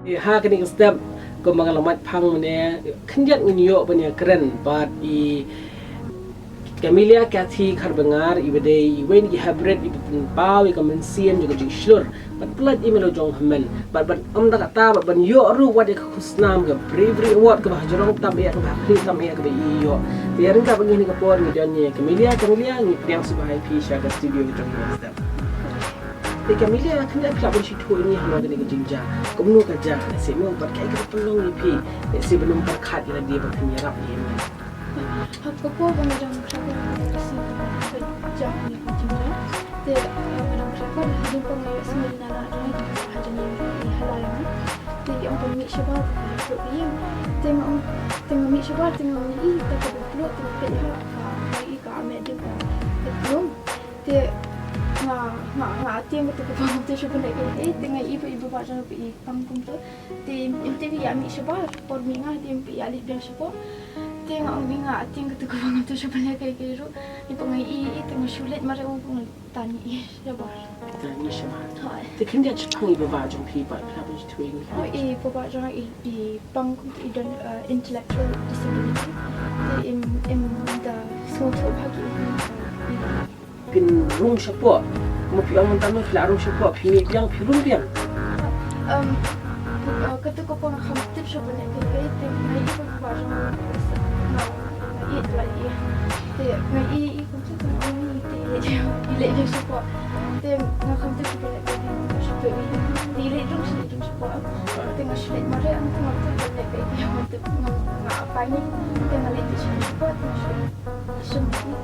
Ha kini step ko mangalamat phang ne khnjat nginyo banya kren but I Camellia Cathy Karbangar ibade iwen ki hybrid ibtin paw I kamensian juga jing shlur but blood imelo jong hamen but da kata but ban yo ru what ik khusnam ga bravery award ka bahjorong tam ya ka bahri tam ya ka ba yo tiaring ka bangini ka por ni donye Camellia ni priang subai pi sha ka studio ki jong step te Camellia khnjat club shi thu ni halo ga ni jing ja komno ka ja se mo but kai ka pelong ni pi se benum par khat ila dia ba khnya rap ni Aku pun macam kerja kerja ni macam ni. Dia macam kerja ni pun saya semua nak ni hanya ni halal ni. Dia orang mix sebab problem. Tengok mix sebab tengok ni tak ada peluk tengok kerja hari ke amat dia belum. Dia tiang betul betul tu sebenarnya tengah ibu baca pergi kampung tu. Dia MTV ya mix sebab por minggu dia pergi alih dia sebab. Tengok minga ting ketuk bang tu sebenarnya kayak gitu ni pengai tengok sulit mari orang tani sabar tani sabar te khinja chang iba ba jong pi ba kha bi twing baba jong I bang I don intellectual disability in the social bagi pin rung sapo mo pi ang tamu la rung sapo pi yang pi rung piang ketuk pang khamtip sebenarnya kayak tengok ibu baba jong lagi dia ngai kunci tu dia dia support dia ngakam tu boleh support dia dong support tengah sulit mari ang tengah tu boleh dia untuk apa ni tengah lagi support semua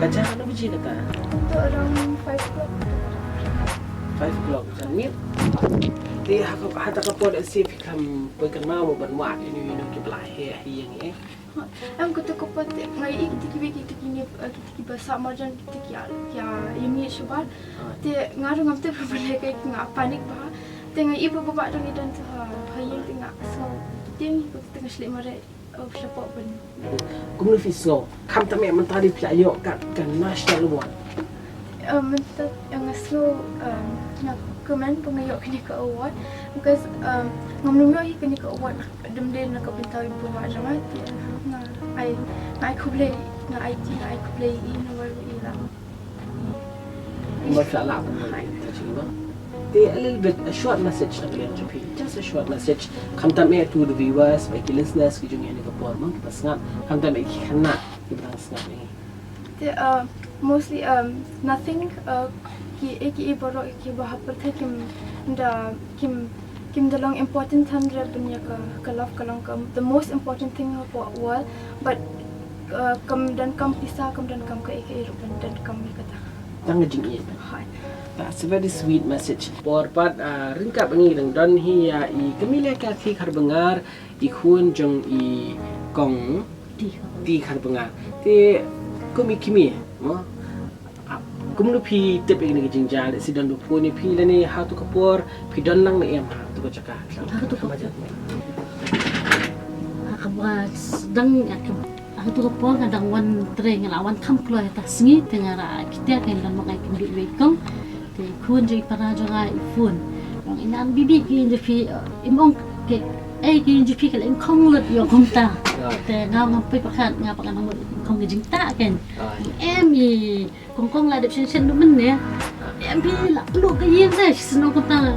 kaca ano biji kata untuk around 5 o'clock 5 o'clock ni dia hata ka pod si fikam pagkan mau ban wat ini ki belah he yang Am kutu kupat ngai kita kini kita bahasa marjan kita kia ini sebab te ngaruh ngamte berbalik kayak ngap panik bah tengah ibu bapa dong idan tu hayang tengah so ting tengah selit mare support ben kumnu fiso kam tame mentari playo kan national one mentat yang slow nak komen pengayok kini ke award because ngomong kini ke award demden nak pintar ibu bapa jangan I could play I could play in over ilang. Mashallah. A little bit a short message again to people. Just a short message. Come to me to the viewers, bagi listeners kita ni ke pon mung kita sangat. Come to me kena kita sangat ni. Mostly nothing ki borok ki bahap pertah kim dalang important tandra dunia ke love kalong the most important thing for world but kam dan kam pisah kam dan kam ke kehidupan dan kam kata tang jing ye that's a very sweet message por pat ringkap ngi dang don hi ya I Camellia Cathy Karbangar I khun jong I kong ti Karbangar te kimi mo kumlu pi tip ini jing jal si dan lupu ni pi lani ha tu kapor pi don lang ni em tu ko cakap ha tu kapor sedang aku tu kapor kadang wan treng lawan kam klo ta singi tengara kita kan dan makai kindu wekong te kun je para jonga ifun ong inan bibi ki je pi imong ke ki je pi kala kong lut yo kong ta te ngam pi pakat ngapa kan kong jing ta kan em kong la de chen du men ne em pi la lu ka yin sai sno ko ta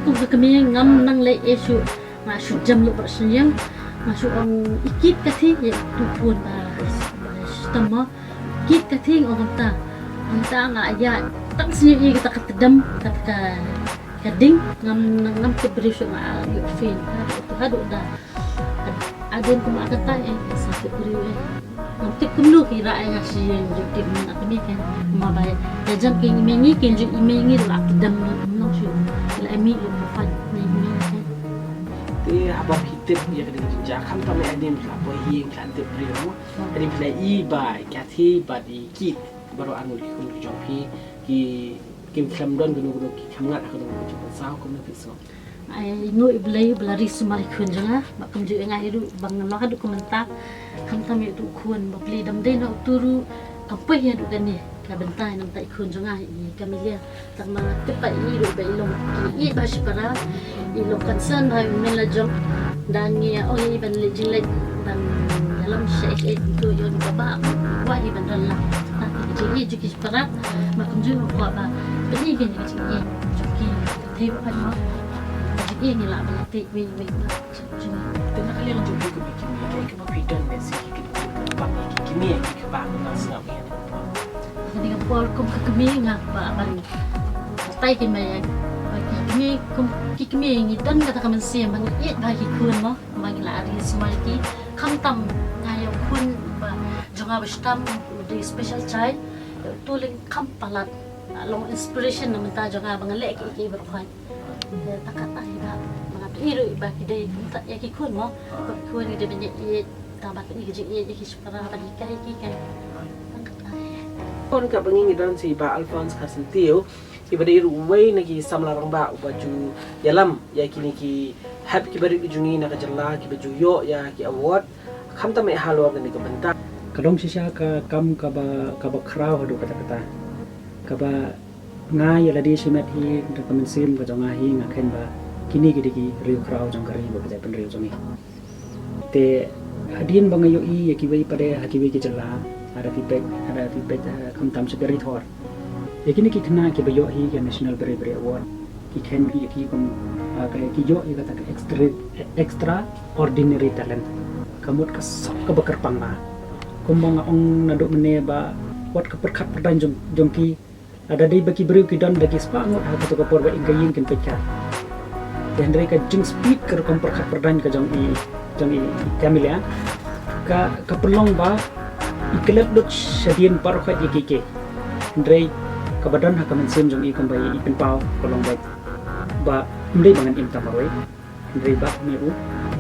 ku ka mi ngam nang le esu ma shu jam lu par siyang ma shu ang ikit ka thi ye tu pun stama kit ka thi ong ta nga ya tang si i ka katdam ka kading ngam ke beri shu ma yu fin ha do da adin ko ma ka ta sa ke beri nanti kumlu kira ay ngasih yang jadi mana kami kan mabay jajang kini mengi kenju imengi lak dam nong syu la emi lufan ni kan te apa hitip ya kada jakam tame adin la boy hi kan te primo adin play I by Cathy badi kit baru anu kun jompi ki kim klam don gunu ki kamngat aku dong cepat sao kumnu piso ai no iblay blari sumari kun janga bakam ju ngai du bang lo hadu komentar kam tam itu kun bakli dam dei no turu kapai ya du kan ni ka bentai nam tai kun jonga I Camellia tang mga tipa I ro ba ilong I ba para ilong concern ba mela jong dan niya o iban legit dan dalam shake itu yon baba wa iban dalla jadi jadi para makunjung ko ba beli gini jadi joki tebo kan mo jadi ini lah berarti we tengah kali lang joki ko bikin ni kay kamo pidan mesi kiki bang kini kiki bang nas ngap yan jadi kapal kum kekemi ngak ba akan tay kin may kikimi kum kikimi ngitan kata kaman siya bang it bagi kun mo bagi lari semalki kamtam ngayo kun ba jonga bestam di special chai tuling kampalat long inspiration naman ta jonga bang lek iki berkhan takata ida mga iro iba kidai kunta yaki kun mo kun ide benye it tabat ni giji yaki para balikai kikai kon ka bangin dan si ba Alphonse Casentiu iba dai ruway nagi samlarang ba baju yalam ya kini ki happy ki bari jungi na kajalla ki baju yo ya ki award kham ta mai halo ni ka banta kadong sisya ka kam ka ba kraw hadu kata ka ba nga yala di simet hi da kamen sim ka jonga hi nga khen ba kini ki diki riu kraw jong kari ba ka pen riu jongi te hadin bangayo I ya ki bai pade hakiwe ki jalla ada feedback kam tam sekali thor yakini ki khna ki bayo hi ya national bravery award ki khen ki kom ki yo I kata extra ordinary talent kamut ka sab ka bakar panga kumbang ong naduk mene ba wat ka perkhat perdan jong ki ada dei baki beriu ki dan bagi spangot ha ka por ba ingayin ken pecah dan reka jing speed ka kom perkhat perdan ka jong I Camellia ka pelong ba ikelep dot shadian par khat yiki ndrei kabadan ha kamen sim jong I kambai ipen pau kolong ba ndrei bangan im tamaroi ndrei ba miu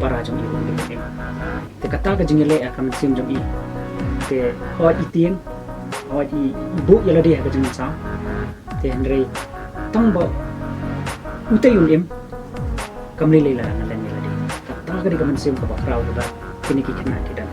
para jong I ngi te kata ka jingele a kamen sim jong I te hot itien hot ibu yala dia ka jing sa te ndrei tang ba utayun im kamli lela ngalan yala di kata ka di kamen sim ka ba kraw ba kini ki khana kidan